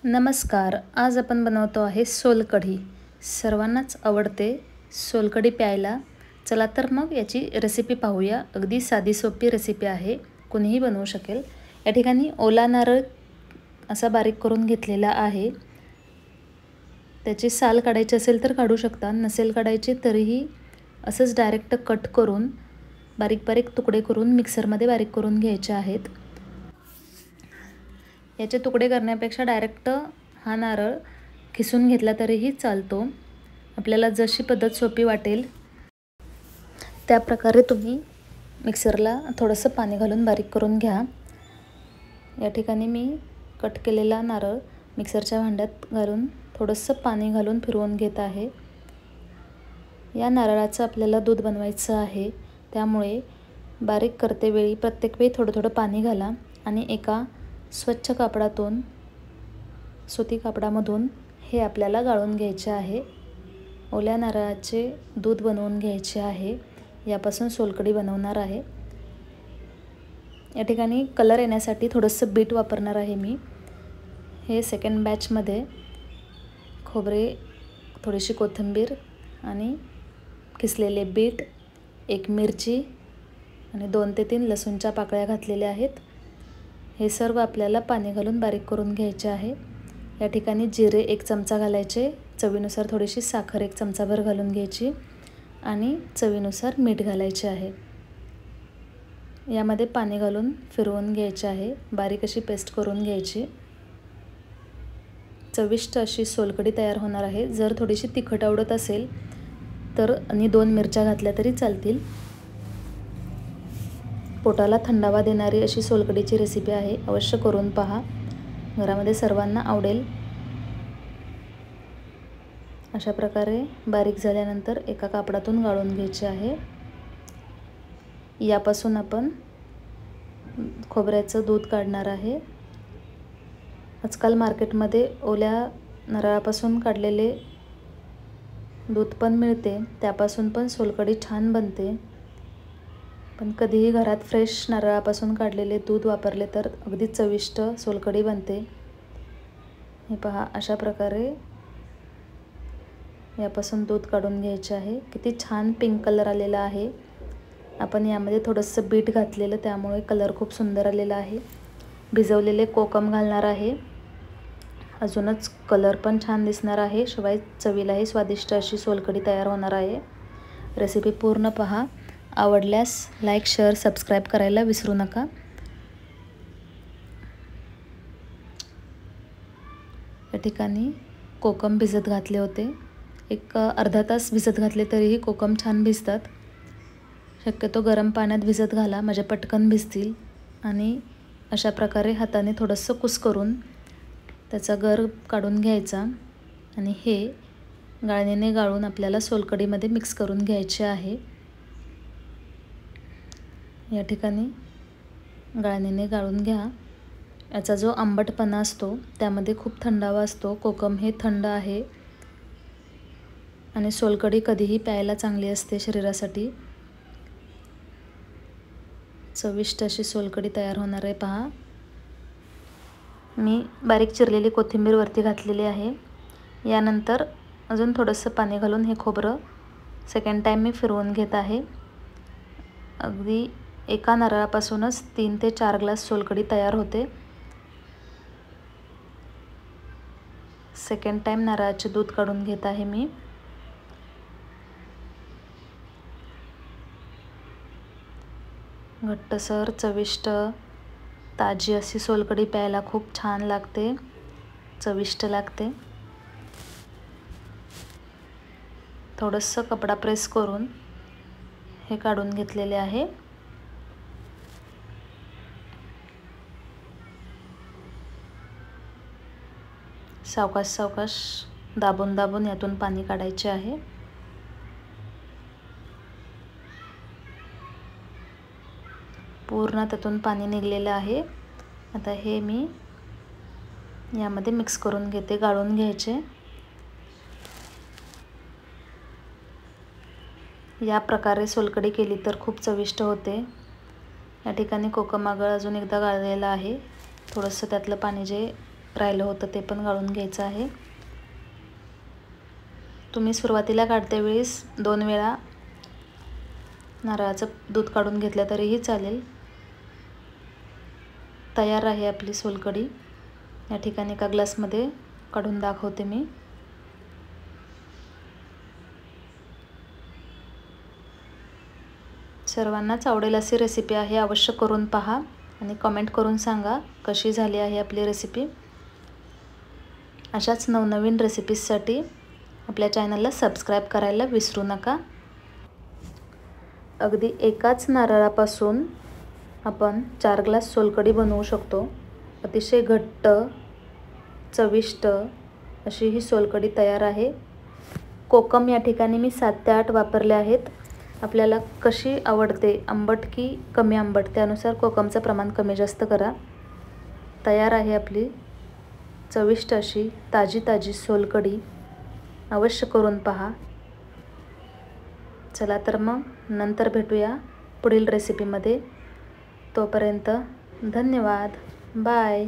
नमस्कार. आज आपण बनवतो आहे सोलकढी. सर्वांनाच आवडते सोलकढी प्यायला. चला तर मग याची रेसिपी पाहूया. अगदी साधी सोपी रेसिपी आहे, कोणीही बनवू शकेल. या ठिकाणी ओला नारळ असा बारीक करून घेतलेला आहे. त्याची साल काढायची असेल तर काढू शकता, नसेल काढायची तरीही असंच डायरेक्ट कट करून बारीक बारीक तुकडे करून मिक्सरमध्ये बारीक करून घ्यायचे आहेत. याचे तुकडे करण्यापेक्षा डायरेक्ट हा नारळ खिसून घेतला तरीही चालतो. आपल्याला जशी पद्धत सोपी वाटेल त्या प्रकारे तुम्ही मिक्सरला थोडंसं पाणी घालून बारीक करून घ्या. या ठिकाणी मी कट केलेला नारळ मिक्सरच्या भांड्यात घालून थोडंसं पाणी घालून फिरवून घेत आहे. या नारळाचं आपल्याला दूध बनवायचं आहे, त्यामुळे बारीक करते वेळी प्रत्येक वेळी थोडं थोडं पाणी घाला आणि एका स्वच्छ कापडातून सुती कापडामधून हे आपल्याला गाळून घ्यायचे आहे. ओल्या नारळाचे दूध बनवून घ्यायचे आहे. यापासून सोलकढी बनवणार आहे. या ठिकाणी कलर येण्यासाठी थोडंसं बीट वापरणार आहे मी. हे सेकंड बॅचमध्ये खोबरे, थोडीशी कोथिंबीर आणि किसलेले बीट, एक मिरची आणि 2 ते 3 लसूणच्या पाकळ्या घातलेल्या आहेत. हे सर्व आपल्याला पाणी घालून बारीक करून घ्यायचे आहे. या ठिकाणी जिरे 1 चमचा घालायचे, चवीनुसार थोडीशी साखर 1 चमचाभर घालून घ्यायची आणि चवीनुसार मीठ घालायचे आहे. यामध्ये पाणी घालून फिरवून घ्यायचे आहे. बारीक अशी पेस्ट करून घ्यायची. चविष्ट अशी सोलकढी तयार होणार आहे. जर थोडीशी तिखट आवडत असेल तर 2 मिरच्या घातल्या तरी चालतील. पोटाला थंडावा देणारी अशी सोलकढीची रेसिपी आहे, अवश्य करून पहा. घरामध्ये सर्वांना आवडेल. अशा प्रकारे बारीक झाल्यानंतर एका कापडातून गाळून घ्यायचे आहे. यापासून आपण खोबऱ्याचं दूध काढणार आहे. आजकाल मार्केटमध्ये ओल्या नारळापासून काढलेले दूध पण मिळते, त्यापासून पण सोलकढी छान बनते. पण कधीही घरात फ्रेश नारळापासून काढलेले दूध वापरले तर अगदी चविष्ट सोलकढी बनते. हे पहा, अशा प्रकारे यापासून दूध काढून घ्यायचे आहे. किती छान पिंक कलर आलेला आहे. आपण यामध्ये थोडंसं बीट घातलेलं, त्यामुळे कलर खूप सुंदर आलेला आहे. भिजवलेले कोकम घालणार आहे, अजूनच कलर पण छान दिसणार आहे. शिवाय चवीलाही स्वादिष्ट अशी सोलकढी तयार होणार आहे. रेसिपी पूर्ण पहा. आवडल्यास लाईक, शेअर, सबस्क्राईब करायला विसरू नका. या ठिकाणी कोकम भिजत घातले होते. एक अर्धा तास भिजत घातले तरीही कोकम छान भिजतात. शक्यतो गरम पाण्यात भिजत घाला, म्हणजे पटकन भिजतील. आणि अशा प्रकारे हाताने थोडंसं कुस्करून त्याचा गर काढून घ्यायचा आणि हे गाळणीने गाळून आपल्याला सोलकढीमध्ये मिक्स करून घ्यायचे आहे. या ठिकाणी गाळणीने गाळून घ्या. याचा जो आंबटपणा असतो त्यामध्ये खूप थंडावा असतो. कोकम हे थंड आहे आणि सोलकढी कधीही प्यायला चांगली असते शरीरासाठी. चविष्ट अशी सोलकढी तयार होणार आहे. पहा, मी बारीक चिरलेली कोथिंबीर वरती घातलेली आहे. यानंतर अजून थोडंसं पाणी घालून हे खोबरं सेकंड टाईम मी फिरवून घेत आहे. अगदी एका नारळापासूनच 3 ते 4 ग्लास सोलकढी तयार होते. सेकंड टाईम नारळाचे दूध काढून घेत आहे मी. घट्टसर, चविष्ट, ताजी अशी सोलकढी प्यायला खूप छान लागते, चविष्ट लागते. थोडंसं कपडा प्रेस करून हे काढून घेतलेले आहे. सावकाश सावकाश दाबून दाबून यातून पाणी काढायचे आहे. पूर्ण त्यातून पाणी निघलेलं आहे. आता हे मी यामध्ये मिक्स करून घेते, गाळून घ्यायचे. या प्रकारे सोलकढी केली तर खूप चविष्ट होते. या ठिकाणी कोकम आगळ अजून एकदा गाळलेला आहे. थोडंसं त्यातलं पाणी जे राहिलं होतं ते पण गाळून घ्यायचं आहे. तुम्ही सुरुवातीला काढते वेळेस 2 वेळा नारळाचं दूध काढून घेतलं तरीही चालेल. तयार आहे आपली सोलकढी. या ठिकाणी एका ग्लासमध्ये काढून दाखवते मी. सर्वांनाच आवडेल अशी रेसिपी आहे. अवश्य करून पहा आणि कमेंट करून सांगा कशी झाली आहे आपली रेसिपी. अशाच नवनवीन रेसिपीजसाठी आपल्या चॅनलला सबस्क्राईब करायला विसरू नका. अगदी एकाच नारळापासून आपण 4 ग्लास सोलकढी बनवू शकतो. अतिशय घट्ट चविष्ट अशी ही सोलकढी तयार आहे. कोकम या ठिकाणी मी 7 ते 8 वापरले आहेत. आपल्याला कशी आवडते, आंबट की कमी आंबट, त्यानुसार कोकमचं प्रमाण कमी जास्त करा. तयार आहे आपली चविष्ट अशी ताजी सोलकढी. अवश्य करून पहा. चला तर मग नंतर भेटूया पुढील रेसिपीमध्ये. तोपर्यंत धन्यवाद. बाय.